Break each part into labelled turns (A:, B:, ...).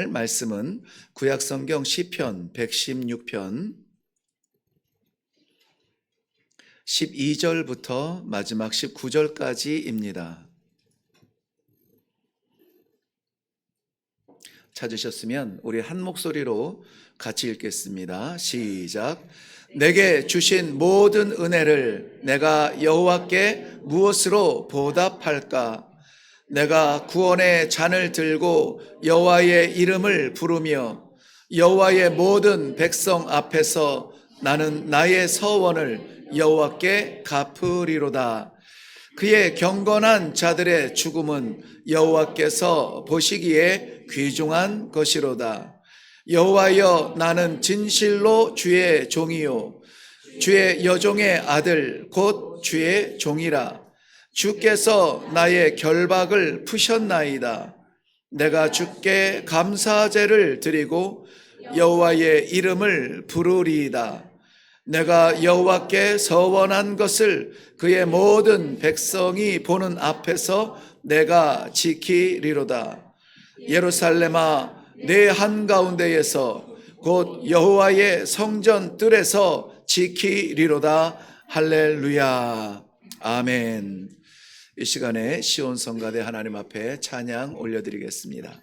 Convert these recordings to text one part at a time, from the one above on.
A: 말씀은 구약성경 시편 116편 12절부터 마지막 19절까지입니다. 찾으셨으면 우리 한 목소리로 같이 읽겠습니다. 시작. 내게 주신 모든 은혜를 내가 여호와께 무엇으로 보답할까? 내가 구원의 잔을 들고 여호와의 이름을 부르며 여호와의 모든 백성 앞에서 나는 나의 서원을 여호와께 갚으리로다. 그의 경건한 자들의 죽음은 여호와께서 보시기에 귀중한 것이로다. 여호와여, 나는 진실로 주의 종이요 주의 여종의 아들 곧 주의 종이라. 주께서 나의 결박을 푸셨나이다. 내가 주께 감사제를 드리고 여호와의 이름을 부르리이다. 내가 여호와께 서원한 것을 그의 모든 백성이 보는 앞에서 내가 지키리로다. 예루살렘아, 내 한가운데에서 곧 여호와의 성전 뜰에서 지키리로다. 할렐루야. 아멘. 이 시간에 시온 성가대 하나님 앞에 찬양 올려드리겠습니다.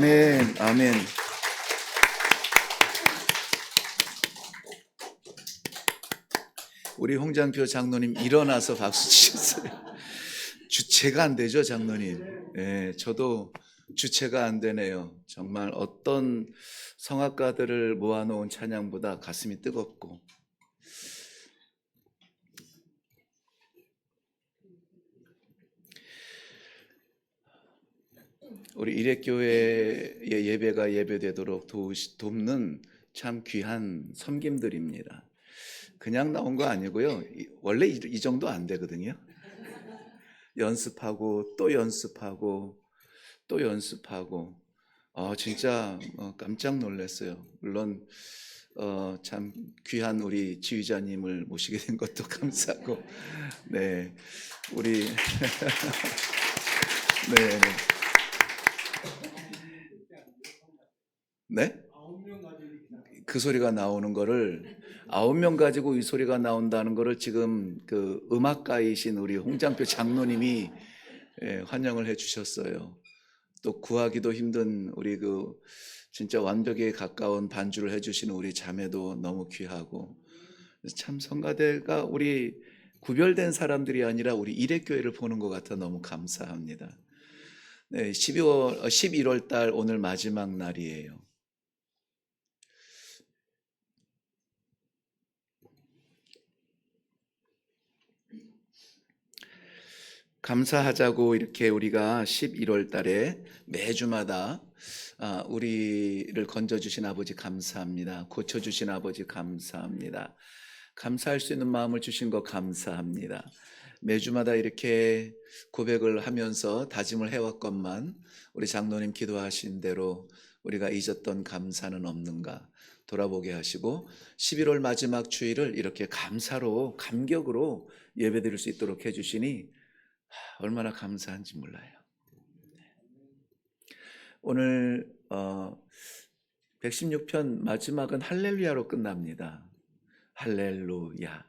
A: 아멘, 아멘. 우리 홍장표 장로님 일어나서 박수 치셨어요. 주체가 안 되죠, 장로님. 예, 저도 주체가 안 되네요. 정말 어떤 성악가들을 모아놓은 찬양보다 가슴이 뜨겁고. 우리 일회교회의 예배가 예배되도록 돕는 참 귀한 섬김들입니다. 그냥 나온 거 아니고요. 원래 이 정도 안 되거든요. 연습하고 또 연습하고 또 연습하고. 진짜 깜짝 놀랐어요. 물론 참 귀한 우리 지휘자님을 모시게 된 것도 감사하고, 네, 우리 네, 네, 그 소리가 나오는 거를 9명 가지고 이 소리가 나온다는 거를 지금 그 음악가이신 우리 홍장표 장로님이 환영을 해주셨어요. 또 구하기도 힘든 우리 그 진짜 완벽에 가까운 반주를 해주시는 우리 자매도 너무 귀하고, 참 성가대가 우리 구별된 사람들이 아니라 우리 일회교회를 보는 것 같아 너무 감사합니다. 네, 11월 달 오늘 마지막 날이에요. 감사하자고 이렇게 우리가 11월 달에 매주마다 우리를 건져주신 아버지 감사합니다. 고쳐주신 아버지 감사합니다. 감사할 수 있는 마음을 주신 거 감사합니다. 매주마다 이렇게 고백을 하면서 다짐을 해왔건만 우리 장로님 기도하신 대로 우리가 잊었던 감사는 없는가 돌아보게 하시고 11월 마지막 주일을 이렇게 감사로 감격으로 예배드릴 수 있도록 해주시니 얼마나 감사한지 몰라요. 오늘 116편 마지막은 할렐루야로 끝납니다. 할렐루야.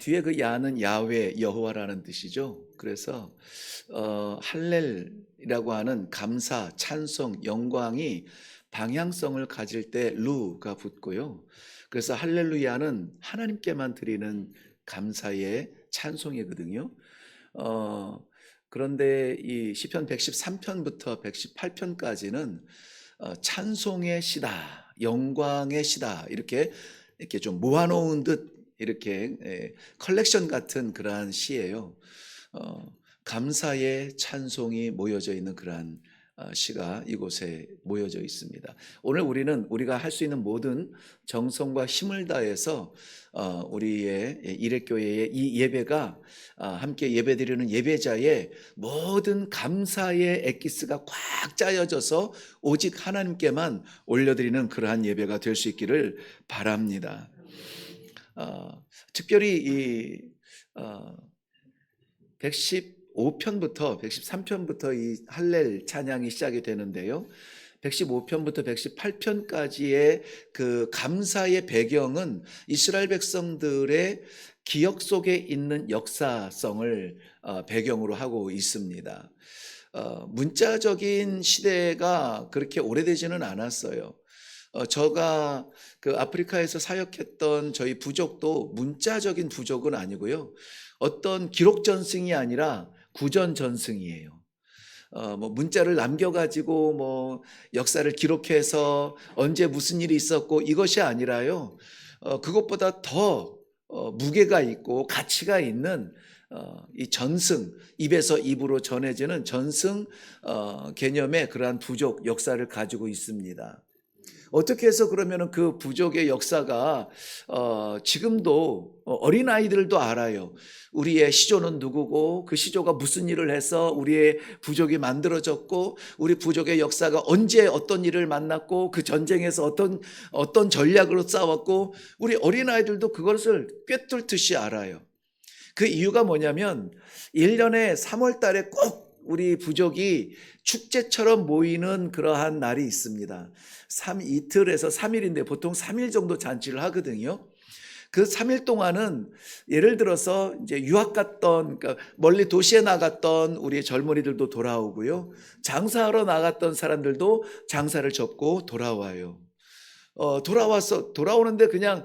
A: 뒤에 그 야는 야훼 여호와라는 뜻이죠. 그래서 할렐이라고 하는 감사, 찬송, 영광이 방향성을 가질 때 루가 붙고요. 그래서 할렐루야는 하나님께만 드리는 감사의 찬송이거든요. 그런데 이 시편 113편부터 118편까지는 찬송의 시다, 영광의 시다, 이렇게 좀 모아놓은 듯 이렇게 컬렉션 같은 그러한 시예요. 감사의 찬송이 모여져 있는 그러한 시가 이곳에 모여져 있습니다. 오늘 우리가 할 수 있는 모든 정성과 힘을 다해서 우리의 일회교회의 이 예배가 함께 예배드리는 예배자의 모든 감사의 엑기스가 꽉 짜여져서 오직 하나님께만 올려드리는 그러한 예배가 될 수 있기를 바랍니다. 특별히 이 115편부터 113편부터 이 할렐 찬양이 시작이 되는데요. 115편부터 118편까지의 그 감사의 배경은 이스라엘 백성들의 기억 속에 있는 역사성을 배경으로 하고 있습니다. 문자적인 시대가 그렇게 오래되지는 않았어요. 저가 그 아프리카에서 사역했던 저희 부족도 문자적인 부족은 아니고요. 어떤 기록 전승이 아니라 구전 전승이에요. 문자를 남겨가지고 역사를 기록해서 언제 무슨 일이 있었고 이것이 아니라요. 그것보다 더 무게가 있고 가치가 있는 이 전승, 입에서 입으로 전해지는 전승 개념의 그러한 부족 역사를 가지고 있습니다. 어떻게 해서 그러면 그 부족의 역사가 지금도 어린아이들도 알아요. 우리의 시조는 누구고 그 시조가 무슨 일을 해서 우리의 부족이 만들어졌고 우리 부족의 역사가 언제 어떤 일을 만났고 그 전쟁에서 어떤 전략으로 싸웠고 우리 어린아이들도 그것을 꿰뚫듯이 알아요. 그 이유가 뭐냐면 1년에 3월 달에 꼭 우리 부족이 축제처럼 모이는 그러한 날이 있습니다. 이틀에서 3일인데 보통 3일 정도 잔치를 하거든요. 그 3일 동안은 예를 들어서 이제 유학 갔던, 그러니까 멀리 도시에 나갔던 우리 젊은이들도 돌아오고요. 장사하러 나갔던 사람들도 장사를 접고 돌아와요. 돌아오는데 그냥,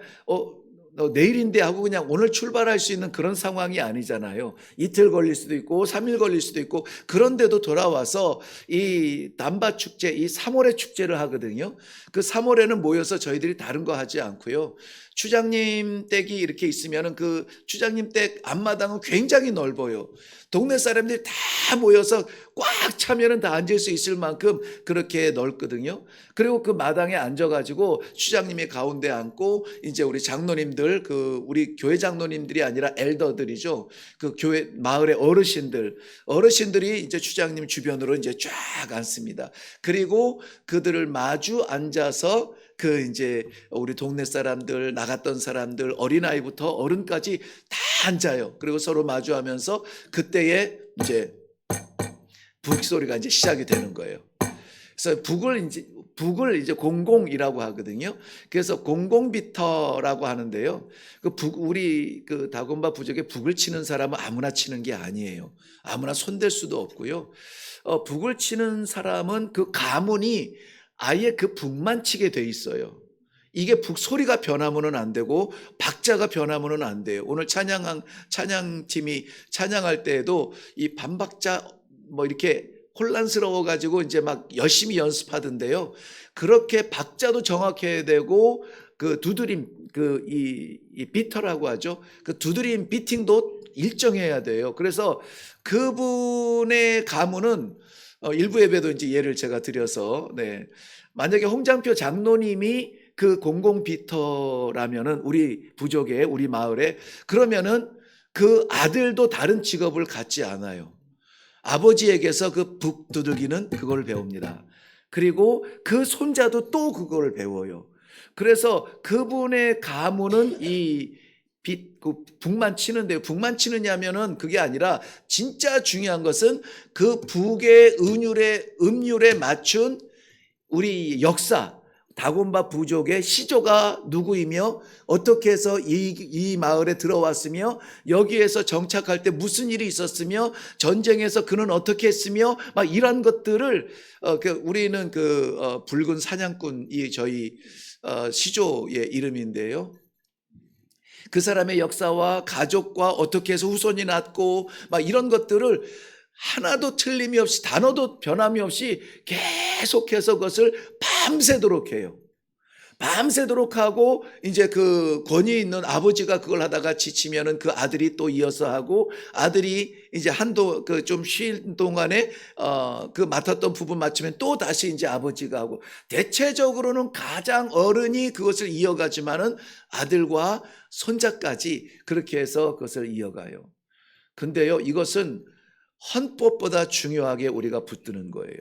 A: 내일인데 하고 그냥 오늘 출발할 수 있는 그런 상황이 아니잖아요. 이틀 걸릴 수도 있고 3일 걸릴 수도 있고, 그런데도 돌아와서 이 단바 축제, 이 3월의 축제를 하거든요. 그 3월에는 모여서 저희들이 다른 거 하지 않고요. 추장님 댁이 이렇게 있으면은 그 추장님 댁 앞마당은 굉장히 넓어요. 동네 사람들이 다 모여서 꽉 차면은 다 앉을 수 있을 만큼 그렇게 넓거든요. 그리고 그 마당에 앉아가지고 추장님이 가운데 앉고, 이제 우리 장로님들, 우리 교회 장로님들이 아니라 엘더들이죠. 그 교회 마을의 어르신들이 이제 추장님 주변으로 이제 쫙 앉습니다. 그리고 그들을 마주 앉아서 이제 우리 동네 사람들, 나갔던 사람들, 어린아이부터 어른까지 다 앉아요. 그리고 서로 마주하면서 그때에 이제 북 소리가 이제 시작이 되는 거예요. 그래서 북을 이제 공공이라고 하거든요. 그래서 공공비터라고 하는데요. 우리 다곤바 부족에 북을 치는 사람은 아무나 치는 게 아니에요. 아무나 손댈 수도 없고요. 북을 치는 사람은 그 가문이 아예 그 북만 치게 돼 있어요. 이게 북 소리가 변하면은 안 되고 박자가 변하면은 안 돼요. 오늘 찬양팀이 찬양할 때에도 이 반박자 뭐 이렇게 혼란스러워 가지고 이제 막 열심히 연습하던데요. 그렇게 박자도 정확해야 되고, 그 두드림, 이 비터라고 하죠. 그 두드림 비팅도 일정해야 돼요. 그래서 그분의 가문은 일부 예배도 이제 예를 제가 드려서, 만약에 홍장표 장로님이 그 공공비터라면은 우리 부족에, 우리 마을에, 그러면은 그 아들도 다른 직업을 갖지 않아요. 아버지에게서 그 북 두들기는 그걸 배웁니다. 그리고 그 손자도 또 그걸 배워요. 그래서 그분의 가문은 북만 치는데요. 북만 치느냐면은 그게 아니라, 진짜 중요한 것은 그 북의 음률에 맞춘 우리 역사, 다곤바 부족의 시조가 누구이며 어떻게 해서 이 마을에 들어왔으며 여기에서 정착할 때 무슨 일이 있었으며 전쟁에서 그는 어떻게 했으며 막 이런 것들을 우리는 붉은 사냥꾼이 저희 시조의 이름인데요. 그 사람의 역사와 가족과 어떻게 해서 후손이 났고 막 이런 것들을 하나도 틀림이 없이, 단어도 변함이 없이 계속해서 그것을 밤새도록 해요. 밤새도록 하고, 이제 그 권위 있는 아버지가 그걸 하다가 지치면은 그 아들이 또 이어서 하고, 아들이 이제 좀 쉴 동안에 그 맡았던 부분 맞추면 또 다시 이제 아버지가 하고, 대체적으로는 가장 어른이 그것을 이어가지만은 아들과 손자까지 그렇게 해서 그것을 이어가요. 근데요, 이것은 헌법보다 중요하게 우리가 붙드는 거예요.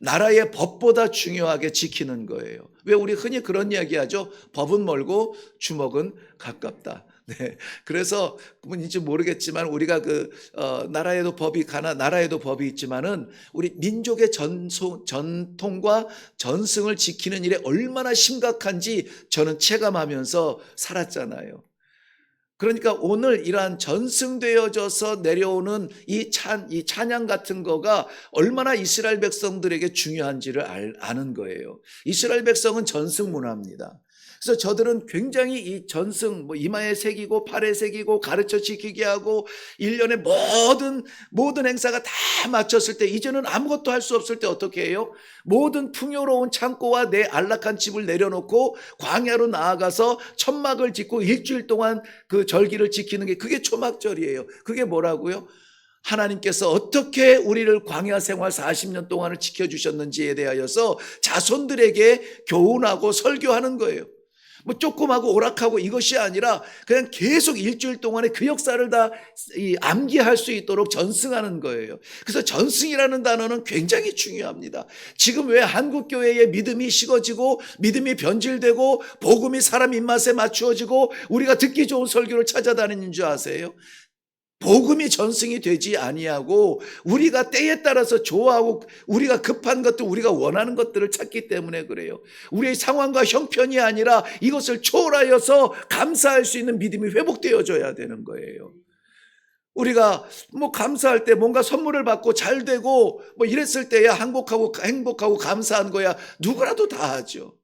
A: 나라의 법보다 중요하게 지키는 거예요. 왜 우리 흔히 그런 이야기 하죠? 법은 멀고 주먹은 가깝다. 네. 그래서 뭔지 모르겠지만 우리가 나라에도 법이 있지만은 우리 민족의 전통과 전승을 지키는 일에 얼마나 심각한지 저는 체감하면서 살았잖아요. 그러니까 오늘 이러한 전승되어져서 내려오는 이 찬양 같은 거가 얼마나 이스라엘 백성들에게 중요한지를 아는 거예요. 이스라엘 백성은 전승 문화입니다. 그래서 저들은 굉장히 이 전승, 이마에 새기고 팔에 새기고 가르쳐 지키게 하고 1년에 모든 행사가 다 마쳤을 때, 이제는 아무것도 할 수 없을 때 어떻게 해요? 모든 풍요로운 창고와 내 안락한 집을 내려놓고 광야로 나아가서 천막을 짓고 일주일 동안 그 절기를 지키는 게, 그게 초막절이에요. 그게 뭐라고요? 하나님께서 어떻게 우리를 광야 생활 40년 동안을 지켜주셨는지에 대하여서 자손들에게 교훈하고 설교하는 거예요. 조금하고 오락하고 이것이 아니라 그냥 계속 일주일 동안에 그 역사를 다 암기할 수 있도록 전승하는 거예요. 그래서 전승이라는 단어는 굉장히 중요합니다. 지금 왜 한국교회의 믿음이 식어지고 믿음이 변질되고 복음이 사람 입맛에 맞추어지고 우리가 듣기 좋은 설교를 찾아다니는 줄 아세요? 복음이 전승이 되지 아니하고 우리가 때에 따라서 좋아하고 우리가 급한 것들, 우리가 원하는 것들을 찾기 때문에 그래요. 우리의 상황과 형편이 아니라 이것을 초월하여서 감사할 수 있는 믿음이 회복되어져야 되는 거예요. 우리가 뭐 감사할 때 뭔가 선물을 받고 잘 되고 뭐 이랬을 때야 행복하고 감사한 거야 누구라도 다 하죠.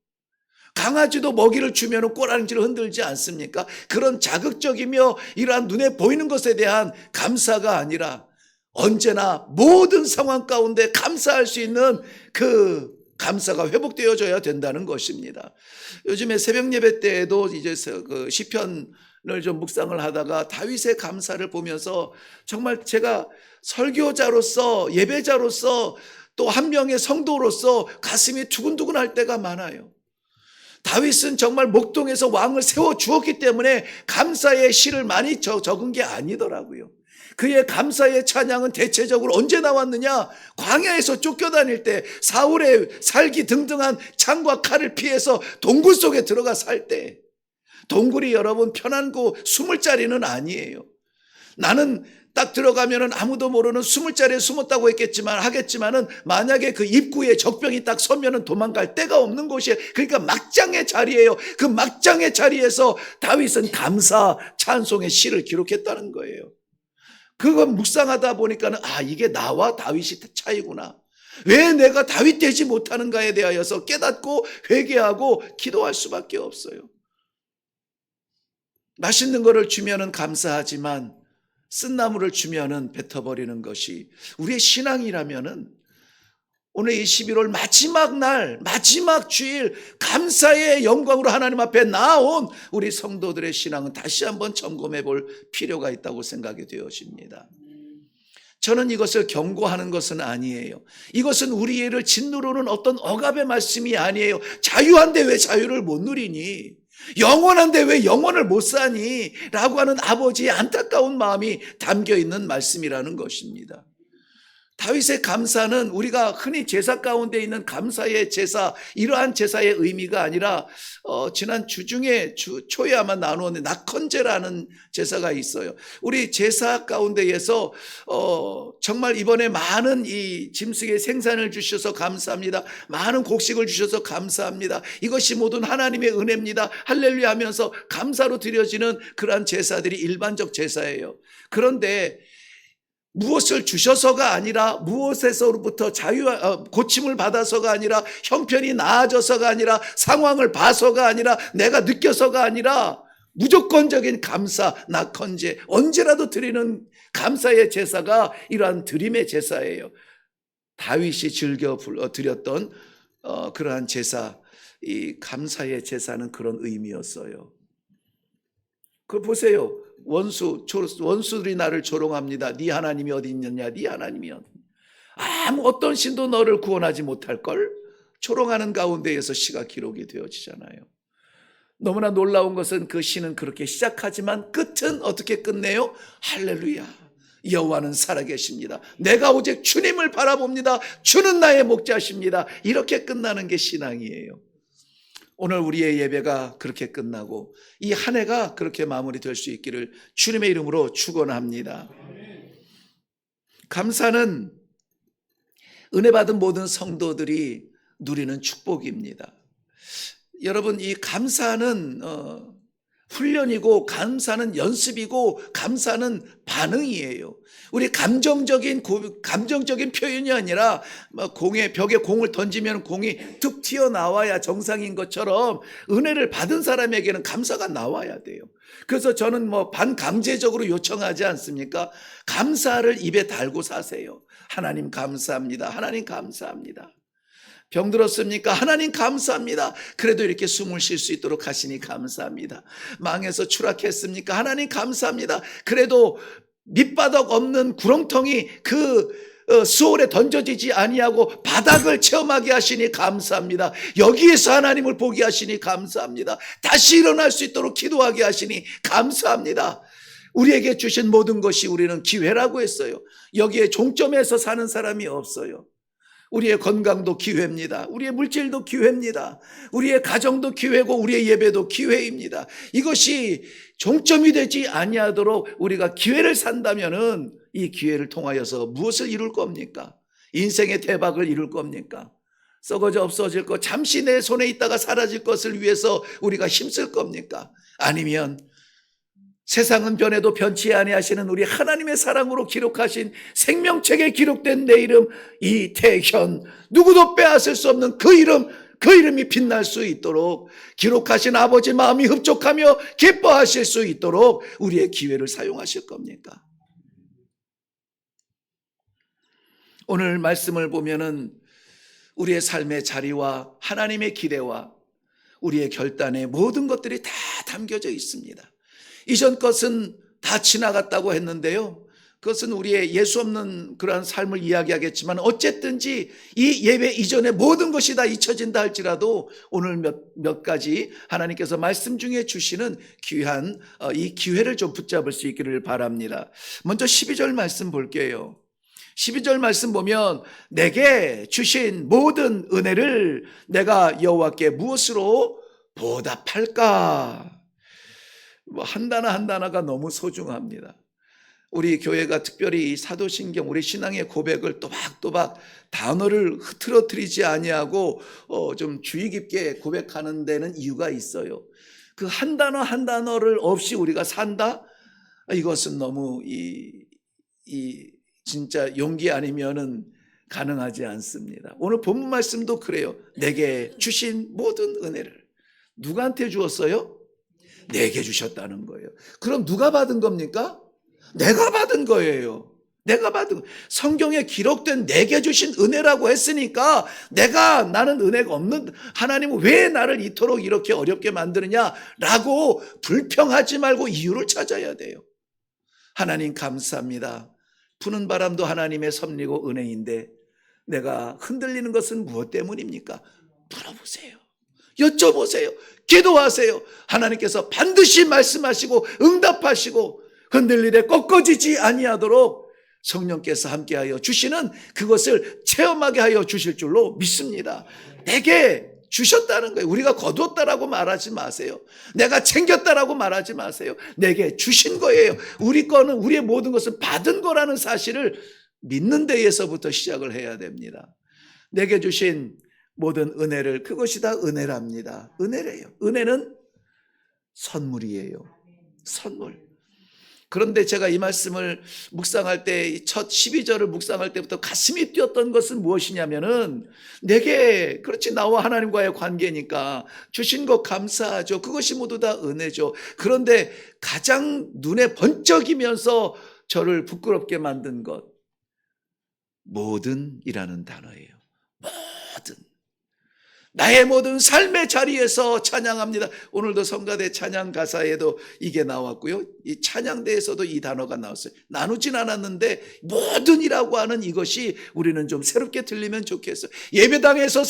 A: 강아지도 먹이를 주면 꼬랑지를 흔들지 않습니까? 그런 자극적이며 이러한 눈에 보이는 것에 대한 감사가 아니라 언제나 모든 상황 가운데 감사할 수 있는 그 감사가 회복되어져야 된다는 것입니다. 요즘에 새벽 예배 때에도 이제 그 시편을 좀 묵상을 하다가 다윗의 감사를 보면서 정말 제가 설교자로서 예배자로서 또 한 명의 성도로서 가슴이 두근두근할 때가 많아요. 다윗은 정말 목동에서 왕을 세워 주었기 때문에 감사의 시를 많이 적은 게 아니더라고요. 그의 감사의 찬양은 대체적으로 언제 나왔느냐? 광야에서 쫓겨다닐 때 사울의 살기 등등한 창과 칼을 피해서 동굴 속에 들어가 살 때. 동굴이 여러분 편한 곳 숨을 자리는 아니에요. 나는 딱 들어가면은 아무도 모르는 숨을 자리에 숨었다고 하겠지만은 만약에 그 입구에 적병이 딱 서면은 도망갈 데가 없는 곳이에요. 그러니까 막장의 자리예요. 그 막장의 자리에서 다윗은 감사 찬송의 시를 기록했다는 거예요. 그건 묵상하다 보니까는 이게 나와 다윗이 차이구나. 왜 내가 다윗 되지 못하는가에 대하여서 깨닫고 회개하고 기도할 수밖에 없어요. 맛있는 거를 주면은 감사하지만 쓴나물을 주면은 뱉어버리는 것이 우리의 신앙이라면은 오늘 이 11월 마지막 날, 마지막 주일 감사의 영광으로 하나님 앞에 나온 우리 성도들의 신앙은 다시 한번 점검해 볼 필요가 있다고 생각이 되어집니다. 저는 이것을 경고하는 것은 아니에요. 이것은 우리를 짓누르는 어떤 억압의 말씀이 아니에요. 자유한데 왜 자유를 못 누리니? 영원한데 왜 영원을 못 사니? 라고 하는 아버지의 안타까운 마음이 담겨있는 말씀이라는 것입니다. 다윗의 감사는 우리가 흔히 제사 가운데 있는 감사의 제사, 이러한 제사의 의미가 아니라 지난 주중에 초에 아마 나누었는데 낙헌제라는 제사가 있어요. 우리 제사 가운데에서 정말 이번에 많은 이 짐승의 생산을 주셔서 감사합니다. 많은 곡식을 주셔서 감사합니다. 이것이 모든 하나님의 은혜입니다. 할렐루야 하면서 감사로 드려지는 그러한 제사들이 일반적 제사예요. 그런데 무엇을 주셔서가 아니라 무엇에서부터 고침을 받아서가 아니라 형편이 나아져서가 아니라 상황을 봐서가 아니라 내가 느껴서가 아니라 무조건적인 감사, 낙헌제, 언제라도 드리는 감사의 제사가 이러한 드림의 제사예요. 다윗이 즐겨 드렸던 그러한 제사, 이 감사의 제사는 그런 의미였어요. 그걸 보세요. 원수들이 나를 조롱합니다. 네 하나님이 어디 있느냐? 네 하나님이 아무 어떤 신도 너를 구원하지 못할걸? 조롱하는 가운데에서 시가 기록이 되어지잖아요. 너무나 놀라운 것은 그 시는 그렇게 시작하지만 끝은 어떻게 끝내요? 할렐루야, 여호와는 살아계십니다. 내가 오직 주님을 바라봅니다. 주는 나의 목자십니다. 이렇게 끝나는 게 신앙이에요. 오늘 우리의 예배가 그렇게 끝나고 이 한 해가 그렇게 마무리될 수 있기를 주님의 이름으로 축원합니다. 감사는 은혜 받은 모든 성도들이 누리는 축복입니다. 여러분, 이 감사는 훈련이고 감사는 연습이고 감사는 반응이에요. 우리 감정적인 표현이 아니라 벽에 공을 던지면 공이 툭 튀어나와야 정상인 것처럼 은혜를 받은 사람에게는 감사가 나와야 돼요. 그래서 저는 반강제적으로 요청하지 않습니까? 감사를 입에 달고 사세요. 하나님 감사합니다. 하나님 감사합니다. 병들었습니까? 하나님 감사합니다. 그래도 이렇게 숨을 쉴 수 있도록 하시니 감사합니다. 망해서 추락했습니까? 하나님 감사합니다. 그래도 밑바닥 없는 구렁텅이 수월에 던져지지 아니하고 바닥을 체험하게 하시니 감사합니다. 여기에서 하나님을 보게 하시니 감사합니다. 다시 일어날 수 있도록 기도하게 하시니 감사합니다. 우리에게 주신 모든 것이 우리는 기회라고 했어요. 여기에 종점에서 사는 사람이 없어요. 우리의 건강도 기회입니다. 우리의 물질도 기회입니다. 우리의 가정도 기회고 우리의 예배도 기회입니다. 이것이 종점이 되지 아니하도록 우리가 기회를 산다면은 이 기회를 통하여서 무엇을 이룰 겁니까? 인생의 대박을 이룰 겁니까? 썩어져 없어질 것, 잠시 내 손에 있다가 사라질 것을 위해서 우리가 힘쓸 겁니까? 아니면 세상은 변해도 변치 아니하시는 우리 하나님의 사랑으로 기록하신 생명책에 기록된 내 이름 이태현, 누구도 빼앗을 수 없는 그 이름이 빛날 수 있도록, 기록하신 아버지 마음이 흡족하며 기뻐하실 수 있도록 우리의 기회를 사용하실 겁니까? 오늘 말씀을 보면은 우리의 삶의 자리와 하나님의 기대와 우리의 결단의 모든 것들이 다 담겨져 있습니다. 이전 것은 다 지나갔다고 했는데요, 그것은 우리의 예수 없는 그러한 삶을 이야기하겠지만 어쨌든지 이 예배 이전의 모든 것이 다 잊혀진다 할지라도 오늘 몇 가지 하나님께서 말씀 중에 주시는 귀한 이 기회를 좀 붙잡을 수 있기를 바랍니다. 먼저 12절 말씀 볼게요. 12절 말씀 보면 내게 주신 모든 은혜를 내가 여호와께 무엇으로 보답할까? 한 단어 한 단어가 너무 소중합니다. 우리 교회가 특별히 이 사도신경, 우리 신앙의 고백을 또박또박 단어를 흐트러뜨리지 아니하고 좀 주의 깊게 고백하는 데는 이유가 있어요. 그 한 단어 한 단어를 없이 우리가 산다? 이것은 너무 진짜 용기 아니면은 가능하지 않습니다. 오늘 본문 말씀도 그래요. 내게 주신 모든 은혜를 누구한테 주었어요? 내게 주셨다는 거예요. 그럼 누가 받은 겁니까? 내가 받은 거예요. 내가 받은, 성경에 기록된 내게 주신 은혜라고 했으니까 나는 은혜가 없는, 하나님은 왜 나를 이토록 이렇게 어렵게 만드느냐라고 불평하지 말고 이유를 찾아야 돼요. 하나님 감사합니다. 부는 바람도 하나님의 섭리고 은혜인데 내가 흔들리는 것은 무엇 때문입니까? 물어보세요. 여쭤보세요. 기도하세요. 하나님께서 반드시 말씀하시고 응답하시고 흔들리되 꺾어지지 아니하도록 성령께서 함께하여 주시는 그것을 체험하게 하여 주실 줄로 믿습니다. 내게 주셨다는 거예요. 우리가 거두었다라고 말하지 마세요. 내가 챙겼다라고 말하지 마세요. 내게 주신 거예요. 우리 거는, 우리의 모든 것은 받은 거라는 사실을 믿는 데에서부터 시작을 해야 됩니다. 내게 주신 모든 은혜를, 그것이 다 은혜랍니다. 은혜래요. 은혜는 선물이에요. 선물. 그런데 제가 이 말씀을 묵상할 때, 첫 12절을 묵상할 때부터 가슴이 뛰었던 것은 무엇이냐면은, 내게, 그렇지, 나와 하나님과의 관계니까 주신 것 감사하죠. 그것이 모두 다 은혜죠. 그런데 가장 눈에 번쩍이면서 저를 부끄럽게 만든 것, 모든이라는 단어예요. 모든. 나의 모든 삶의 자리에서 찬양합니다. 오늘도 성가대 찬양 가사에도 이게 나왔고요. 이 찬양대에서도 이 단어가 나왔어요. 나누진 않았는데 모든이라고 하는 이것이 우리는 좀 새롭게 들리면 좋겠어요. 예배당에서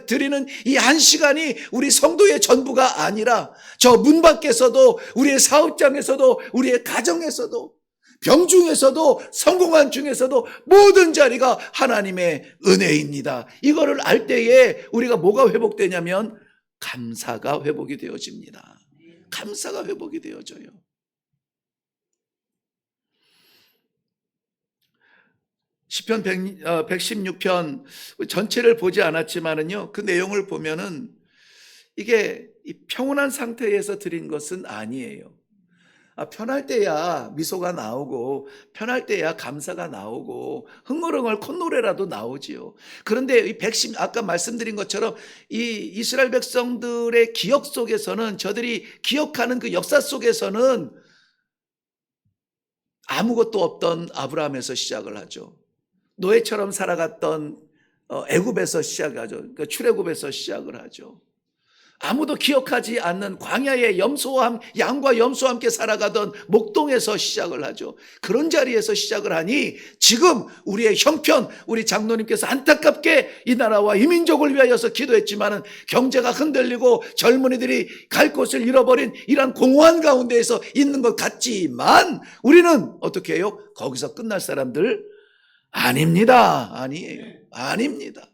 A: 드리는 이 한 시간이 우리 성도의 전부가 아니라 저 문 밖에서도, 우리의 사업장에서도, 우리의 가정에서도, 병중에서도, 성공한 중에서도 모든 자리가 하나님의 은혜입니다. 이거를 알 때에 우리가 뭐가 회복되냐면 감사가 회복이 되어집니다. 감사가 회복이 되어져요. 시편 116편 전체를 보지 않았지만은요, 그 내용을 보면은 이게 평온한 상태에서 드린 것은 아니에요. 편할 때야 미소가 나오고, 편할 때야 감사가 나오고, 흥얼흥얼 콧노래라도 나오지요. 그런데 아까 말씀드린 것처럼 이 이스라엘 백성들의 기억 속에서는, 저들이 기억하는 그 역사 속에서는 아무것도 없던 아브라함에서 시작을 하죠. 노예처럼 살아갔던 애굽에서 시작하죠. 그러니까 출애굽에서 시작을 하죠. 아무도 기억하지 않는 광야의 양과 염소와 함께 살아가던 목동에서 시작을 하죠. 그런 자리에서 시작을 하니 지금 우리의 형편, 우리 장로님께서 안타깝게 이 나라와 이 민족을 위하여서 기도했지만은 경제가 흔들리고 젊은이들이 갈 곳을 잃어버린 이러한 공허한 가운데에서 있는 것 같지만, 우리는 어떻게 해요? 거기서 끝날 사람들 아닙니다. 아니에요. 아닙니다.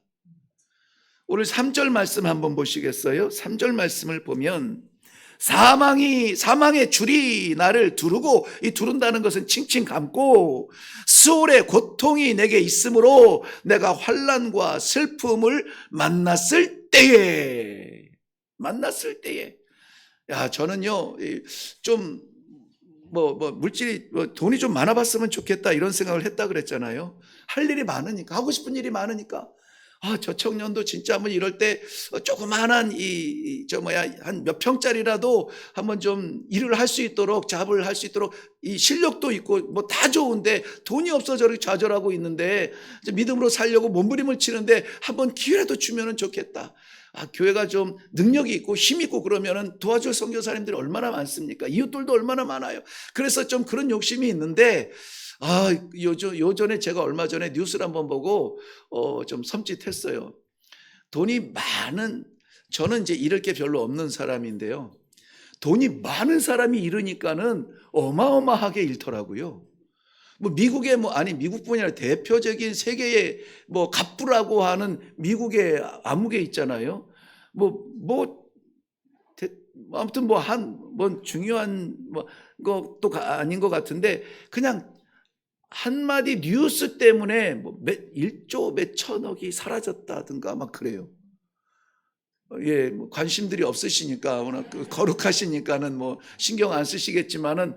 A: 오늘 3절 말씀 한번 보시겠어요? 3절 말씀을 보면 사망의 줄이 나를 두르고, 이 두른다는 것은 칭칭 감고 수월의 고통이 내게 있으므로 내가 환난과 슬픔을 만났을 때에 야, 저는요 좀 물질이 돈이 좀 많아봤으면 좋겠다 이런 생각을 했다 그랬잖아요. 할 일이 많으니까, 하고 싶은 일이 많으니까, 저 청년도 진짜 한번 이럴 때 조그만한 한 몇 평짜리라도 한번 좀 일을 할 수 있도록, 잡을 할 수 있도록, 이 실력도 있고 뭐 다 좋은데 돈이 없어 저렇게 좌절하고 있는데 믿음으로 살려고 몸부림을 치는데 한번 기회라도 주면은 좋겠다. 교회가 좀 능력이 있고 힘 있고 그러면은 도와줄 선교사님들이 얼마나 많습니까? 이웃들도 얼마나 많아요. 그래서 좀 그런 욕심이 있는데, 요전에 제가 얼마 전에 뉴스를 한번 보고 좀 섬찟했어요. 저는 이제 잃을 게 별로 없는 사람인데요. 돈이 많은 사람이 잃으니까는 어마어마하게 잃더라고요. 미국뿐이 아니라 대표적인 세계의 갑부라고 하는 미국의 암흑에 있잖아요. 아무튼 중요한 것도 아닌 것 같은데, 그냥 한마디 뉴스 때문에 1조 몇 천억이 사라졌다든가 막 그래요. 관심들이 없으시니까, 워낙 거룩하시니까는 신경 안 쓰시겠지만은,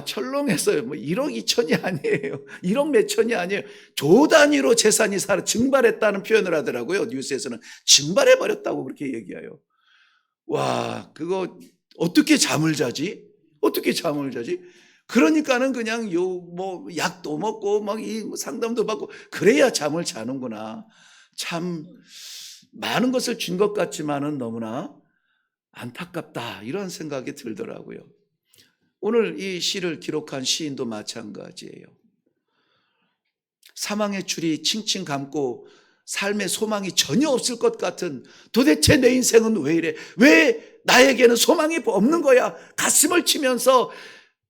A: 철렁했어요. 1억 2천이 아니에요. 1억 몇 천이 아니에요. 조 단위로 재산이 증발했다는 표현을 하더라고요. 뉴스에서는 증발해버렸다고 그렇게 얘기해요. 그거 어떻게 잠을 자지? 그러니까는 그냥 약도 먹고 상담도 받고 그래야 잠을 자는구나. 참 많은 것을 준 것 같지만은 너무나 안타깝다, 이런 생각이 들더라고요. 오늘 이 시를 기록한 시인도 마찬가지예요. 사망의 줄이 칭칭 감고 삶의 소망이 전혀 없을 것 같은, 도대체 내 인생은 왜 이래? 왜 나에게는 소망이 없는 거야? 가슴을 치면서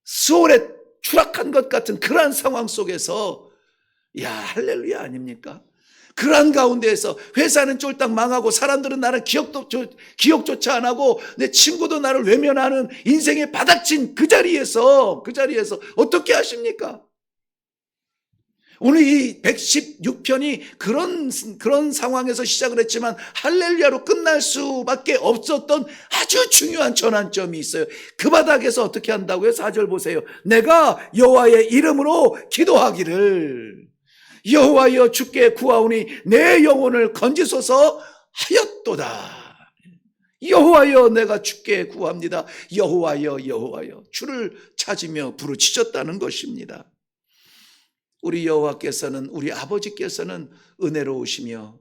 A: 수월에 추락한 것 같은 그러한 상황 속에서, 할렐루야 아닙니까? 그러한 가운데에서 회사는 쫄딱 망하고 사람들은 나를 기억조차 안 하고 내 친구도 나를 외면하는 인생의 바닥친 그 자리에서 어떻게 하십니까? 오늘 이 116편이 그런 상황에서 시작을 했지만 할렐루야로 끝날 수밖에 없었던 아주 중요한 전환점이 있어요. 그 바닥에서 어떻게 한다고요? 4절 보세요. 내가 여호와의 이름으로 기도하기를, 여호와여 주께 구하오니 내 영혼을 건지소서 하였도다. 여호와여 내가 주께 구합니다. 여호와여 주를 찾으며 부르짖었다는 것입니다. 우리 여호와께서는, 우리 아버지께서는 은혜로우시며,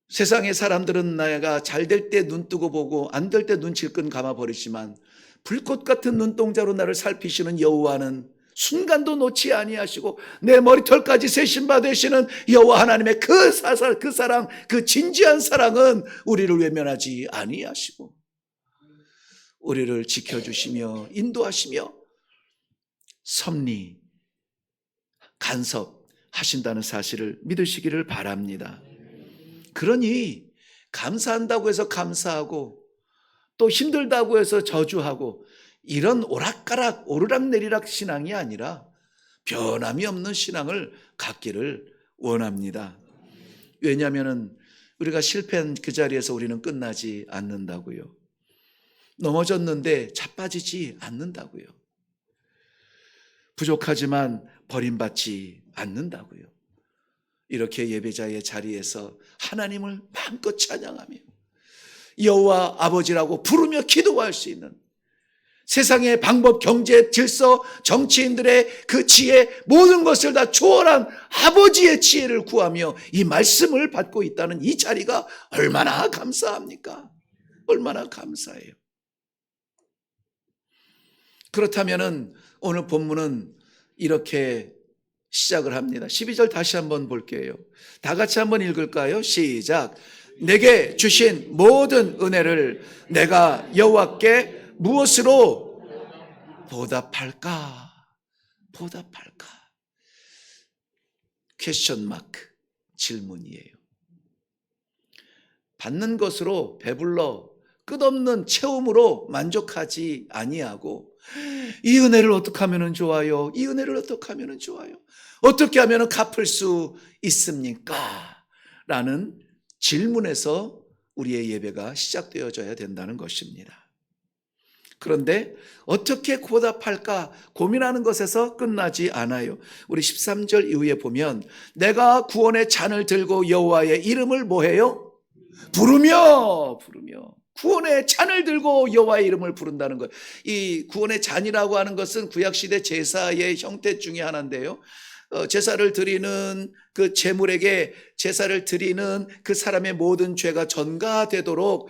A: 세상의 사람들은 내가 잘 될 때 눈 뜨고 보고 안 될 때 눈 질끈 감아버리지만 불꽃 같은 눈동자로 나를 살피시는 여호와는 순간도 놓지 아니하시고 내 머리털까지 세심바 되시는 여호와 하나님의 그 사랑, 그 진지한 사랑은 우리를 외면하지 아니하시고 우리를 지켜주시며 인도하시며 섭리, 간섭하신다는 사실을 믿으시기를 바랍니다. 그러니 감사한다고 해서 감사하고 또 힘들다고 해서 저주하고 이런 오르락내리락 신앙이 아니라 변함이 없는 신앙을 갖기를 원합니다. 왜냐하면 우리가 실패한 그 자리에서 우리는 끝나지 않는다고요. 넘어졌는데 자빠지지 않는다고요. 부족하지만 버림받지 않는다고요. 이렇게 예배자의 자리에서 하나님을 마음껏 찬양하며 여호와 아버지라고 부르며 기도할 수 있는, 세상의 방법, 경제, 질서, 정치인들의 그 지혜, 모든 것을 다 초월한 아버지의 지혜를 구하며 이 말씀을 받고 있다는 이 자리가 얼마나 감사합니까? 얼마나 감사해요. 그렇다면은 오늘 본문은 이렇게 시작을 합니다. 12절 다시 한번 볼게요. 다 같이 한번 읽을까요? 시작. 내게 주신 모든 은혜를 내가 여호와께 무엇으로 보답할까? 퀘스천 마크, 질문이에요. 받는 것으로 배불러 끝없는 채움으로 만족하지 아니하고 이 은혜를 어떻게 하면 좋아요? 이 은혜를 어떻게 하면 좋아요? 어떻게 하면 갚을 수 있습니까? 라는 질문에서 우리의 예배가 시작되어져야 된다는 것입니다. 그런데 어떻게 보답할까 고민하는 것에서 끝나지 않아요. 우리 13절 이후에 보면 내가 구원의 잔을 들고 여호와의 이름을 뭐해요? 부르며 구원의 잔을 들고 여호와의 이름을 부른다는 것. 이 구원의 잔이라고 하는 것은 구약시대 제사의 형태 중에 하나인데요. 제사를 드리는 그 제물에게 제사를 드리는 그 사람의 모든 죄가 전가되도록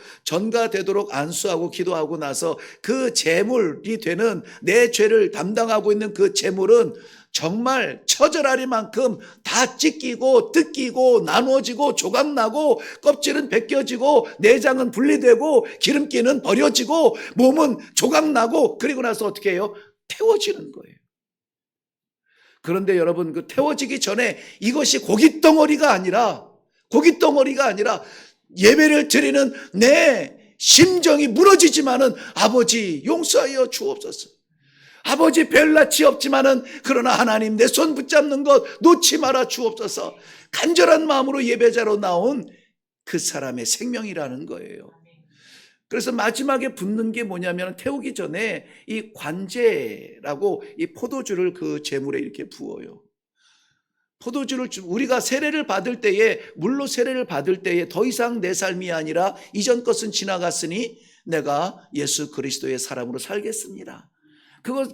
A: 안수하고 기도하고 나서 그 제물이 되는 내 죄를 담당하고 있는 그 제물은 정말 처절하리만큼 다 찢기고 뜯기고 나누어지고 조각나고 껍질은 벗겨지고 내장은 분리되고 기름기는 버려지고 몸은 조각나고 그리고 나서 어떻게 해요? 태워지는 거예요. 그런데 여러분 그 태워지기 전에 이것이 고깃덩어리가 아니라 예배를 드리는 내 심정이 무너지지만은 아버지 용서하여 주옵소서. 아버지 별낯이 없지만은 그러나 하나님 내 손 붙잡는 것 놓지 말아 주옵소서. 간절한 마음으로 예배자로 나온 그 사람의 생명이라는 거예요. 그래서 마지막에 붓는 게 뭐냐면 태우기 전에 이 관제라고 이 포도주를 그 제물에 이렇게 부어요. 포도주를 우리가 세례를 받을 때에 물로 세례를 받을 때에 더 이상 내 삶이 아니라 이전 것은 지나갔으니 내가 예수 그리스도의 사람으로 살겠습니다.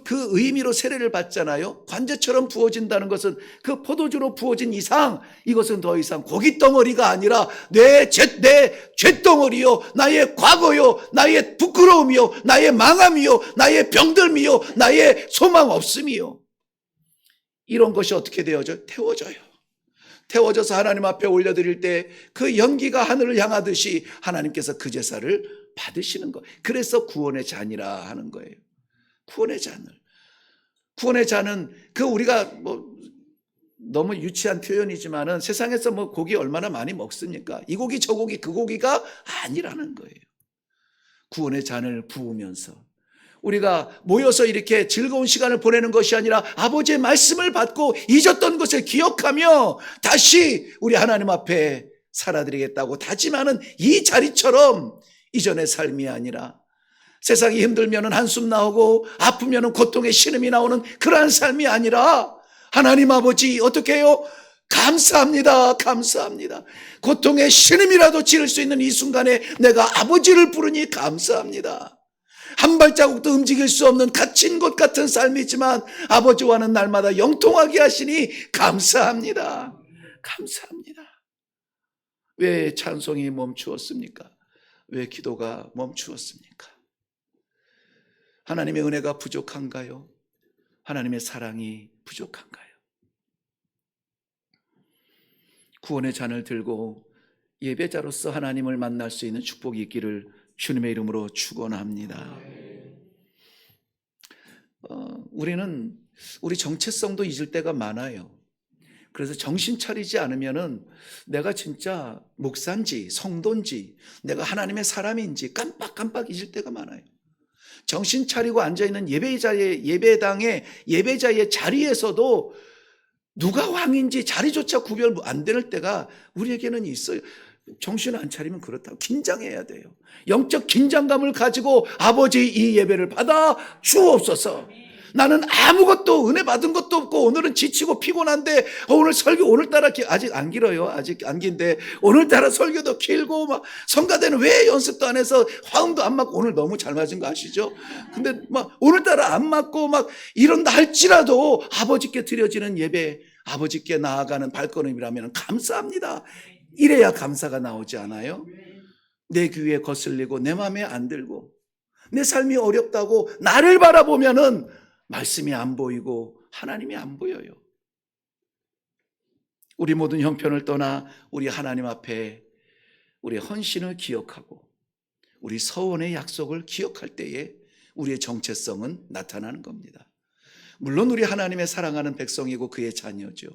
A: 그 의미로 세례를 받잖아요. 관제처럼 부어진다는 것은 그 포도주로 부어진 이상 이것은 더 이상 고깃덩어리가 아니라 내 죄덩어리요, 나의 과거요, 나의 부끄러움이요, 나의 망함이요, 나의 병들미요, 나의 소망 없음이요. 이런 것이 어떻게 되어져요? 태워져서 하나님 앞에 올려드릴 때 그 연기가 하늘을 향하듯이 하나님께서 그 제사를 받으시는 거예요. 그래서 구원의 잔이라 하는 거예요. 구원의 잔은 그 우리가 너무 유치한 표현이지만은 세상에서 고기 얼마나 많이 먹습니까? 이 고기 저 고기 그 고기가 아니라는 거예요. 구원의 잔을 부으면서 우리가 모여서 이렇게 즐거운 시간을 보내는 것이 아니라 아버지의 말씀을 받고 잊었던 것을 기억하며 다시 우리 하나님 앞에 살아드리겠다고 다짐하는 이 자리처럼 이전의 삶이 아니라 세상이 힘들면 한숨 나오고 아프면 고통의 신음이 나오는 그러한 삶이 아니라 하나님 아버지 어떻게 해요? 감사합니다. 고통의 신음이라도 지를 수 있는 이 순간에 내가 아버지를 부르니 감사합니다. 한 발자국도 움직일 수 없는 갇힌 것 같은 삶이지만 아버지와는 날마다 영통하게 하시니 감사합니다. 왜 찬송이 멈추었습니까? 왜 기도가 멈추었습니까? 하나님의 은혜가 부족한가요? 하나님의 사랑이 부족한가요? 구원의 잔을 들고 예배자로서 하나님을 만날 수 있는 축복이 있기를 주님의 이름으로 축원합니다. 우리 정체성도 잊을 때가 많아요. 그래서 정신 차리지 않으면은 내가 진짜 목사인지 성도인지 내가 하나님의 사람인지 깜빡 잊을 때가 많아요. 정신 차리고 앉아있는 예배당의 예배자의 자리에서도 누가 왕인지 자리조차 구별 안 되는 때가 우리에게는 있어요. 정신 안 차리면 그렇다고 긴장해야 돼요. 영적 긴장감을 가지고 아버지 이 예배를 받아 주옵소서. 나는 아무것도 은혜 받은 것도 없고 오늘은 지치고 피곤한데 오늘 설교 오늘따라 아직 안 길어요. 아직 안 긴데 오늘따라 설교도 길고 막 성가대는 왜 연습도 안 해서 화음도 안 맞고 오늘 너무 잘 맞은 거 아시죠? 근데 막 오늘따라 안 맞고 막 이런다 할지라도 아버지께 드려지는 예배, 아버지께 나아가는 발걸음이라면 감사합니다. 이래야 감사가 나오지 않아요? 내 귀에 거슬리고 내 마음에 안 들고 내 삶이 어렵다고 나를 바라보면은 말씀이 안 보이고 하나님이 안 보여요. 우리 모든 형편을 떠나 우리 하나님 앞에 우리의 헌신을 기억하고 우리 서원의 약속을 기억할 때에 우리의 정체성은 나타나는 겁니다. 물론 우리 하나님의 사랑하는 백성이고 그의 자녀죠.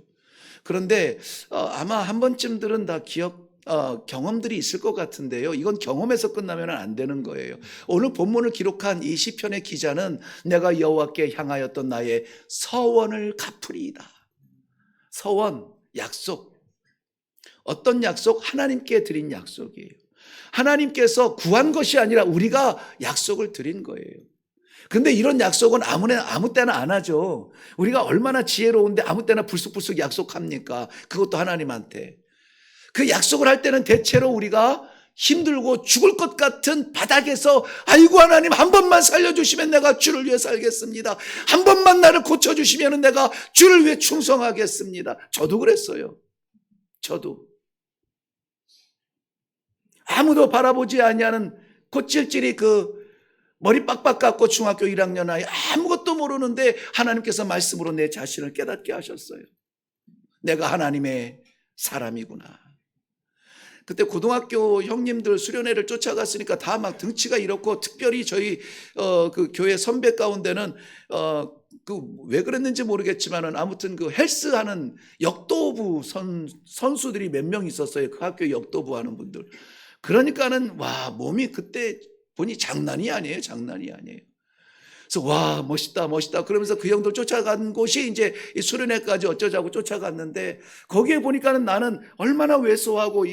A: 그런데 아마 한 번쯤들은 다 경험들이 있을 것 같은데요. 이건 경험에서 끝나면 안 되는 거예요. 오늘 본문을 기록한 이 시편의 기자는 내가 여호와께 향하였던 나의 서원을 갚으리이다. 서원, 약속. 어떤 약속? 하나님께 드린 약속이에요. 하나님께서 구한 것이 아니라 우리가 약속을 드린 거예요. 근데 이런 약속은 아무 때나 안 하죠. 우리가 얼마나 지혜로운데 아무 때나 불쑥불쑥 약속합니까? 그것도 하나님한테. 그 약속을 할 때는 대체로 우리가 힘들고 죽을 것 같은 바닥에서 아이고 하나님 한 번만 살려주시면 내가 주를 위해 살겠습니다. 한 번만 나를 고쳐주시면 내가 주를 위해 충성하겠습니다. 저도 그랬어요. 저도. 아무도 바라보지 아니하는 곧질질이 머리 빡빡 깎고 중학교 1학년 아이 아무것도 모르는데 하나님께서 말씀으로 내 자신을 깨닫게 하셨어요. 내가 하나님의 사람이구나. 그때 고등학교 형님들 수련회를 쫓아갔으니까 다 막 등치가 이렇고 특별히 저희 그 교회 선배 가운데는 왜 그랬는지 모르겠지만은 아무튼 그 헬스하는 역도부 선수들이 몇 명 있었어요. 그 학교 역도부 하는 분들. 그러니까는 와 몸이 그때 보니 장난이 아니에요. 장난이 아니에요. 그래서 와 멋있다 멋있다 그러면서 그 형들 쫓아간 곳이 이제 이 수련회까지 어쩌자고 쫓아갔는데 거기에 보니까는 나는 얼마나 왜소하고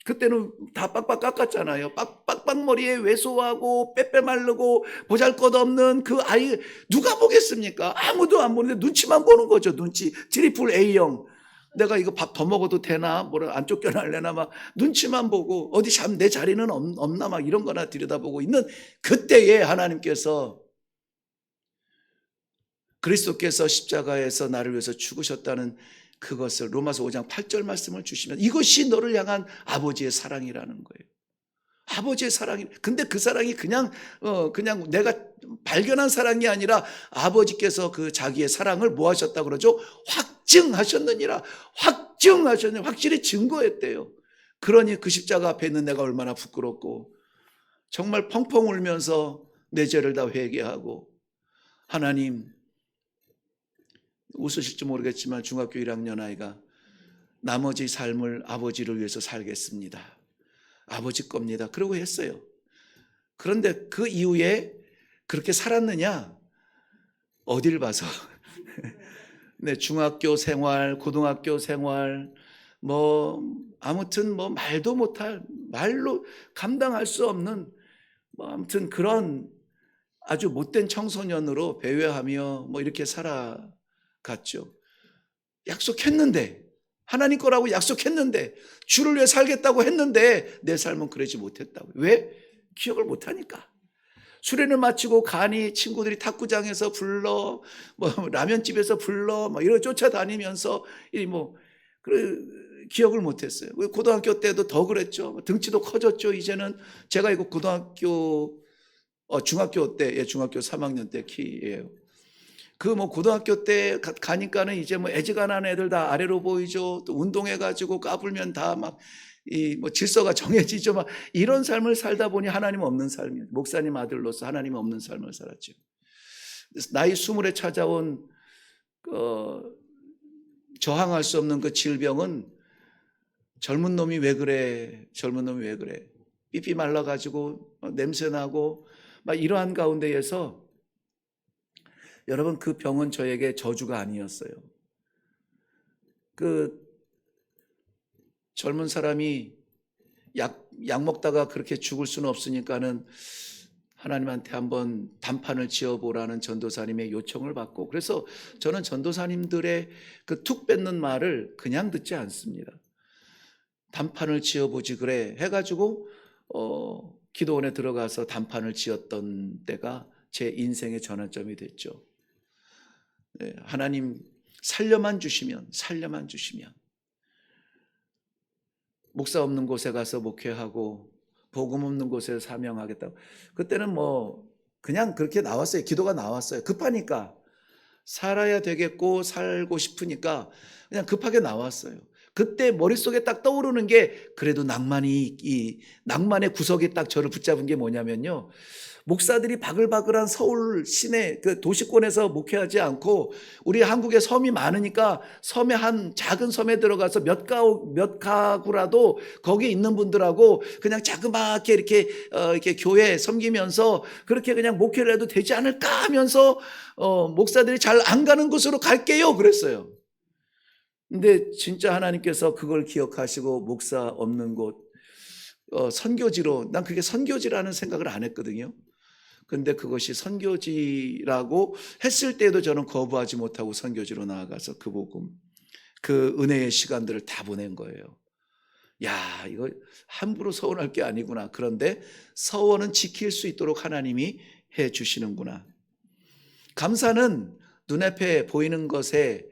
A: 그때는 다 빡빡 깎았잖아요. 빡빡머리에 왜소하고 빼빼 마르고 보잘것없는 그 아이 누가 보겠습니까? 아무도 안 보는데 눈치만 보는 거죠. 눈치. 트리플 A형. 내가 이거 밥 더 먹어도 되나? 뭐라 안 쫓겨날래나? 막 눈치만 보고 어디 참 내 자리는 없나? 막 이런 거나 들여다보고 있는 그때에 하나님께서 그리스도께서 십자가에서 나를 위해서 죽으셨다는 그것을 로마서 5장 8절 말씀을 주시면 이것이 너를 향한 아버지의 사랑이라는 거예요. 아버지의 사랑이. 근데 그 사랑이 그냥 내가 발견한 사랑이 아니라 아버지께서 그 자기의 사랑을 뭐 하셨다고 그러죠? 확증하셨느니라. 확증하셨느니라. 확실히 증거했대요. 그러니 그 십자가 앞에 있는 내가 얼마나 부끄럽고 정말 펑펑 울면서 내 죄를 다 회개하고 하나님 웃으실지 모르겠지만 중학교 1학년 아이가 나머지 삶을 아버지를 위해서 살겠습니다. 아버지 겁니다. 그러고 했어요. 그런데 그 이후에 그렇게 살았느냐? 어딜 봐서. 네, 중학교 생활, 고등학교 생활, 아무튼 말도 못할, 말로 감당할 수 없는, 아무튼 그런 아주 못된 청소년으로 배회하며 이렇게 살아갔죠. 약속했는데, 하나님 거라고 약속했는데, 주를 위해 살겠다고 했는데, 내 삶은 그러지 못했다고. 왜? 기억을 못하니까. 수련을 마치고 가니 친구들이 탁구장에서 불러, 라면집에서 불러, 이런 쫓아다니면서, 기억을 못했어요. 고등학교 때도 더 그랬죠. 등치도 커졌죠. 이제는 제가 이거 중학교 때, 중학교 3학년 때 키예요. 고등학교 때 가니까는 이제 애지간한 애들 다 아래로 보이죠. 또 운동해가지고 까불면 다 질서가 정해지죠. 이런 삶을 살다 보니 하나님 없는 삶이에요. 목사님 아들로서 하나님 없는 삶을 살았죠. 나이 20에 찾아온 저항할 수 없는 그 질병은 젊은 놈이 왜 그래? 젊은 놈이 왜 그래? 삐삐 말라가지고 냄새나고 이러한 가운데에서 여러분 그 병은 저에게 저주가 아니었어요. 그 젊은 사람이 약 먹다가 그렇게 죽을 수는 없으니까는 하나님한테 한번 단판을 지어보라는 전도사님의 요청을 받고 그래서 저는 전도사님들의 그 툭 뱉는 말을 그냥 듣지 않습니다. 단판을 지어보지 그래 해가지고 기도원에 들어가서 단판을 지었던 때가 제 인생의 전환점이 됐죠. 네, 하나님 살려만 주시면 목사 없는 곳에 가서 목회하고 복음 없는 곳에 사명하겠다고 그때는 그냥 그렇게 나왔어요. 기도가 나왔어요. 급하니까 살아야 되겠고 살고 싶으니까 그냥 급하게 나왔어요. 그때 머릿속에 딱 떠오르는 게 그래도 이 낭만의 구석이 딱 저를 붙잡은 게 뭐냐면요. 목사들이 바글바글한 서울 시내 그 도시권에서 목회하지 않고 우리 한국에 섬이 많으니까 섬에 한 작은 섬에 들어가서 몇 가구라도 거기에 있는 분들하고 그냥 자그맣게 이렇게 교회 섬기면서 그렇게 그냥 목회를 해도 되지 않을까 하면서 목사들이 잘 안 가는 곳으로 갈게요 그랬어요. 근데 진짜 하나님께서 그걸 기억하시고 목사 없는 곳 선교지로, 난 그게 선교지라는 생각을 안 했거든요. 근데 그것이 선교지라고 했을 때도 저는 거부하지 못하고 선교지로 나아가서 그 복음, 그 은혜의 시간들을 다 보낸 거예요. 야, 이거 함부로 서원할 게 아니구나. 그런데 서원은 지킬 수 있도록 하나님이 해 주시는구나. 감사는 눈앞에 보이는 것에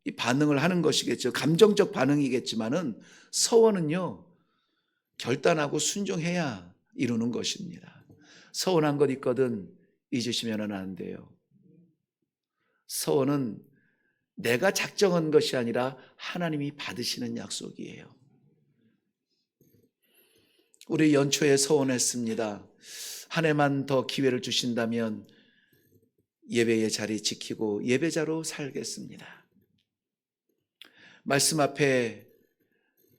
A: 이 반응을 하는 것이겠죠. 감정적 반응이겠지만은 서원은요, 결단하고 순종해야 이루는 것입니다. 서원한 것 있거든 잊으시면 안 돼요. 서원은 내가 작정한 것이 아니라 하나님이 받으시는 약속이에요. 우리 연초에 서원했습니다. 한 해만 더 기회를 주신다면 예배의 자리 지키고 예배자로 살겠습니다. 말씀 앞에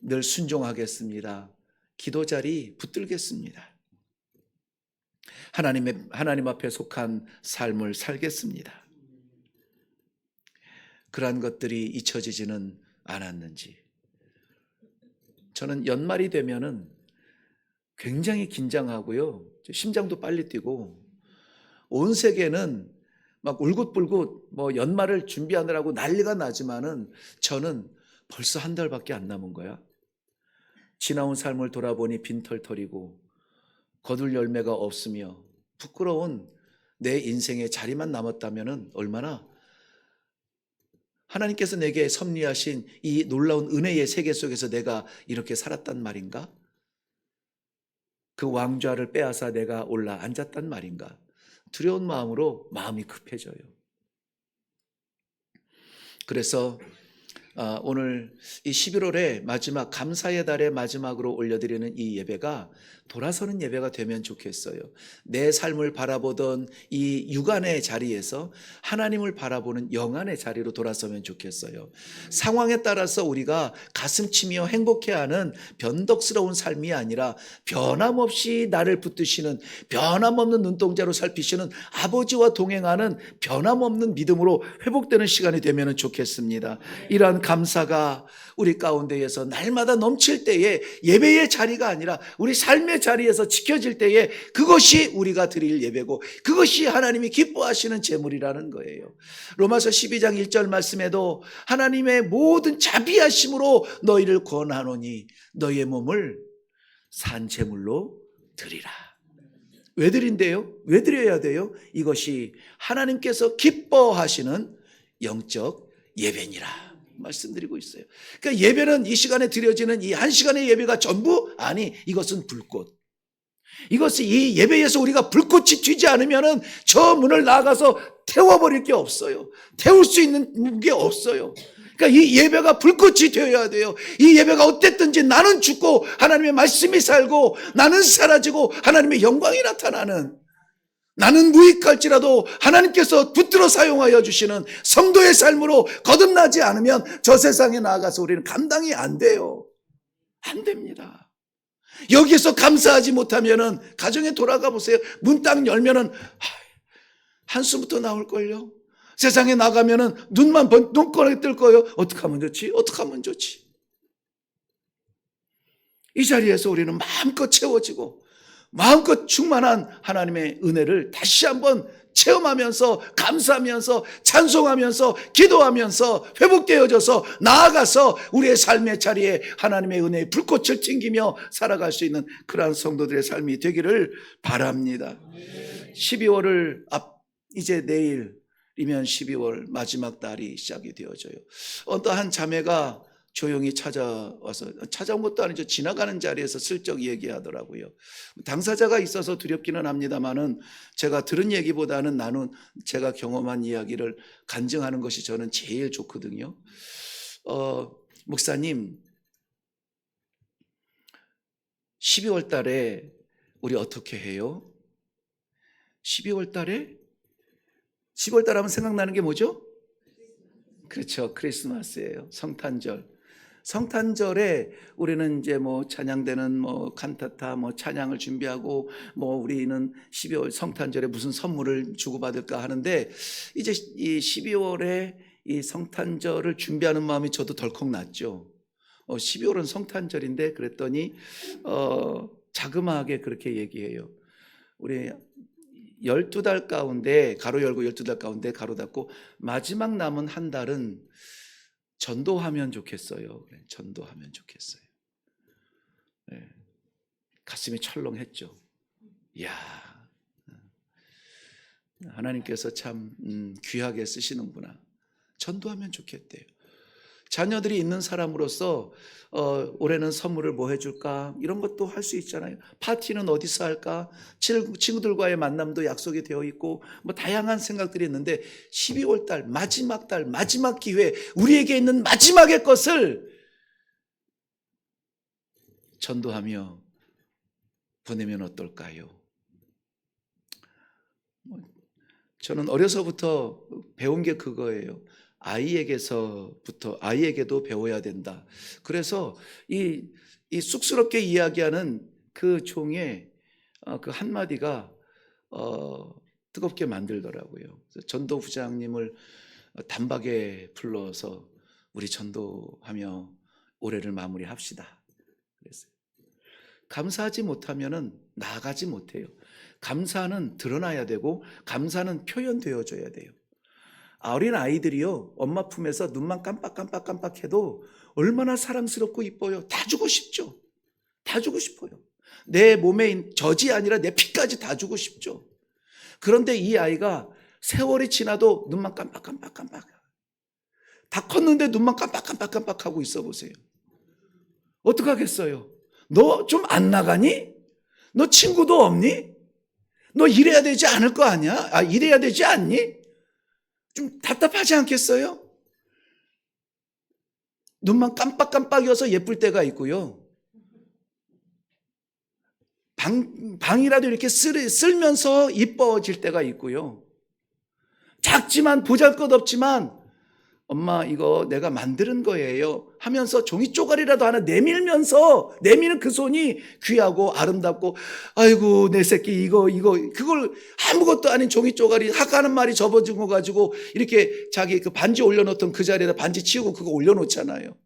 A: 늘 순종하겠습니다. 기도 자리 붙들겠습니다. 하나님 앞에 속한 삶을 살겠습니다. 그러한 것들이 잊혀지지는 않았는지. 저는 연말이 되면은 굉장히 긴장하고요. 심장도 빨리 뛰고 온 세계는 막 울긋불긋 뭐 연말을 준비하느라고 난리가 나지만은 저는 벌써 한 달밖에 안 남은 거야. 지나온 삶을 돌아보니 빈털털이고 거둘 열매가 없으며 부끄러운 내 인생의 자리만 남았다면 얼마나 하나님께서 내게 섭리하신 이 놀라운 은혜의 세계 속에서 내가 이렇게 살았단 말인가? 그 왕좌를 빼앗아 내가 올라 앉았단 말인가? 두려운 마음으로 마음이 급해져요. 그래서 오늘 이 11월의 마지막 감사의 달의 마지막으로 올려드리는 이 예배가 돌아서는 예배가 되면 좋겠어요. 내 삶을 바라보던 이 육안의 자리에서 하나님을 바라보는 영안의 자리로 돌아서면 좋겠어요. 상황에 따라서 우리가 가슴치며 행복해하는 변덕스러운 삶이 아니라 변함없이 나를 붙드시는, 변함없는 눈동자로 살피시는 아버지와 동행하는 변함없는 믿음으로 회복되는 시간이 되면 좋겠습니다. 이러한 감사가 우리 가운데에서 날마다 넘칠 때에 예배의 자리가 아니라 우리 삶의 자리에서 지켜질 때에 그것이 우리가 드릴 예배고 그것이 하나님이 기뻐하시는 제물이라는 거예요. 로마서 12장 1절 말씀에도 하나님의 모든 자비하심으로 너희를 권하노니 너희의 몸을 산 제물로 드리라. 왜 드린대요? 왜 드려야 돼요? 이것이 하나님께서 기뻐하시는 영적 예배니라 말씀드리고 있어요. 그러니까 예배는 이 시간에 드려지는 이 한 시간의 예배가 전부 아니, 이것은 불꽃. 이것이 이 예배에서 우리가 불꽃이 튀지 않으면은 저 문을 나가서 태워버릴 게 없어요. 태울 수 있는 게 없어요. 그러니까 이 예배가 불꽃이 되어야 돼요. 이 예배가 어땠든지 나는 죽고 하나님의 말씀이 살고 나는 사라지고 하나님의 영광이 나타나는, 나는 무익할지라도 하나님께서 붙들어 사용하여 주시는 성도의 삶으로 거듭나지 않으면 저 세상에 나아가서 우리는 감당이 안 돼요. 안 됩니다. 여기에서 감사하지 못하면은 가정에 돌아가 보세요. 문 딱 열면은 한숨부터 나올걸요. 세상에 나가면은 눈꺼내 뜰 거예요. 어떻게 하면 좋지? 어떻게 하면 좋지? 이 자리에서 우리는 마음껏 채워지고 마음껏 충만한 하나님의 은혜를 다시 한번 체험하면서 감사하면서 찬송하면서 기도하면서 회복되어져서 나아가서 우리의 삶의 자리에 하나님의 은혜의 불꽃을 튕기며 살아갈 수 있는 그러한 성도들의 삶이 되기를 바랍니다. 12월을 이제 내일이면 12월 마지막 달이 시작이 되어져요. 어떠한 자매가 조용히 찾아온 것도 아니죠. 지나가는 자리에서 슬쩍 얘기하더라고요. 당사자가 있어서 두렵기는 합니다만은 제가 들은 얘기보다는 제가 경험한 이야기를 간증하는 것이 저는 제일 좋거든요. 목사님 12월 달에 우리 어떻게 해요? 12월 달에? 12월 달 하면 생각나는 게 뭐죠? 그렇죠. 크리스마스예요. 성탄절. 성탄절에 우리는 이제 뭐 찬양대는 뭐 칸타타 뭐 찬양을 준비하고 뭐 우리는 12월 성탄절에 무슨 선물을 주고받을까 하는데 이제 이 12월에 이 성탄절을 준비하는 마음이 저도 덜컥 났죠. 12월은 성탄절인데 그랬더니 자그마하게 그렇게 얘기해요. 우리 12달 가운데 가로 열고 12달 가운데 가로 닫고 마지막 남은 한 달은 전도하면 좋겠어요. 전도하면 좋겠어요. 네. 가슴이 철렁했죠. 이야, 하나님께서 참 귀하게 쓰시는구나. 전도하면 좋겠대요. 자녀들이 있는 사람으로서 올해는 선물을 뭐 해줄까 이런 것도 할 수 있잖아요. 파티는 어디서 할까, 친구들과의 만남도 약속이 되어 있고 뭐 다양한 생각들이 있는데 12월 달 마지막 기회, 우리에게 있는 마지막의 것을 전도하며 보내면 어떨까요? 저는 어려서부터 배운 게 그거예요. 아이에게도 배워야 된다. 그래서 이 쑥스럽게 이야기하는 그 종의 그 한마디가 뜨겁게 만들더라고요. 전도부장님을 단박에 불러서 우리 전도하며 올해를 마무리합시다. 그랬어요. 감사하지 못하면은 나아가지 못해요. 감사는 드러나야 되고 감사는 표현되어져야 돼요. 어린 아이들이요, 엄마 품에서 눈만 깜빡해도 얼마나 사랑스럽고 이뻐요. 다 주고 싶죠. 다 주고 싶어요. 내 몸에 젖이 아니라 내 피까지 다 주고 싶죠. 그런데 이 아이가 세월이 지나도 눈만 깜빡 다 컸는데 눈만 깜빡하고 있어 보세요. 어떡하겠어요? 너 좀 안 나가니? 너 친구도 없니? 너 이래야 되지 않을 거 아니야? 이래야 되지 않니? 좀 답답하지 않겠어요? 눈만 깜빡여서 예쁠 때가 있고요. 방이라도 이렇게 쓸면서 이뻐질 때가 있고요. 작지만 보잘것없지만 엄마 이거 내가 만드는 거예요 하면서 종이 쪼가리라도 하나 내미는 그 손이 귀하고 아름답고, 아이고 내 새끼 이거 그걸 아무것도 아닌 종이 쪼가리 하가는 말이 접어진 거 가지고 이렇게 자기 그 반지 올려놓던 그 자리에다 반지 치우고 그거 올려놓잖아요.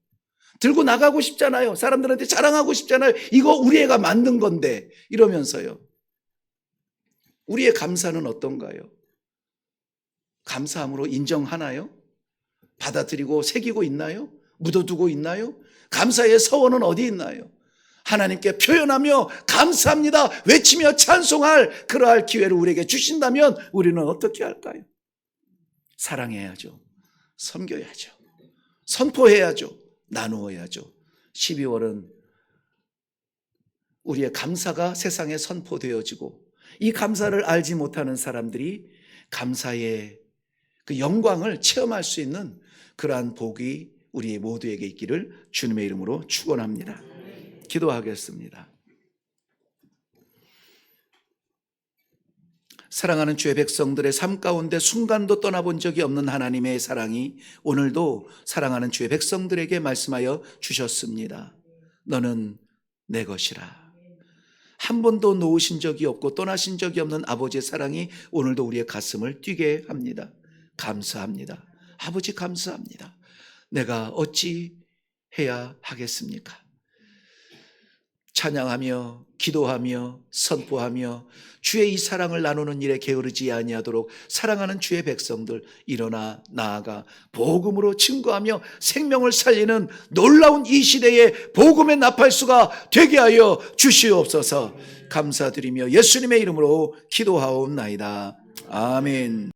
A: 들고 나가고 싶잖아요. 사람들한테 자랑하고 싶잖아요. 이거 우리 애가 만든 건데 이러면서요. 우리의 감사는 어떤가요? 감사함으로 인정하나요? 받아들이고 새기고 있나요? 묻어두고 있나요? 감사의 서원은 어디 있나요? 하나님께 표현하며 감사합니다 외치며 찬송할 그러할 기회를 우리에게 주신다면 우리는 어떻게 할까요? 사랑해야죠. 섬겨야죠. 선포해야죠. 나누어야죠. 12월은 우리의 감사가 세상에 선포되어지고 이 감사를 알지 못하는 사람들이 감사의 그 영광을 체험할 수 있는 그러한 복이 우리 모두에게 있기를 주님의 이름으로 축원합니다. 기도하겠습니다. 사랑하는 주의 백성들의 삶 가운데 순간도 떠나본 적이 없는 하나님의 사랑이 오늘도 사랑하는 주의 백성들에게 말씀하여 주셨습니다. 너는 내 것이라. 한 번도 놓으신 적이 없고 떠나신 적이 없는 아버지의 사랑이 오늘도 우리의 가슴을 뛰게 합니다. 감사합니다. 아버지 감사합니다. 내가 어찌 해야 하겠습니까? 찬양하며 기도하며 선포하며 주의 이 사랑을 나누는 일에 게으르지 아니하도록 사랑하는 주의 백성들 일어나 나아가 복음으로 증거하며 생명을 살리는 놀라운 이 시대에 복음의 나팔수가 되게 하여 주시옵소서. 감사드리며 예수님의 이름으로 기도하옵나이다. 아멘.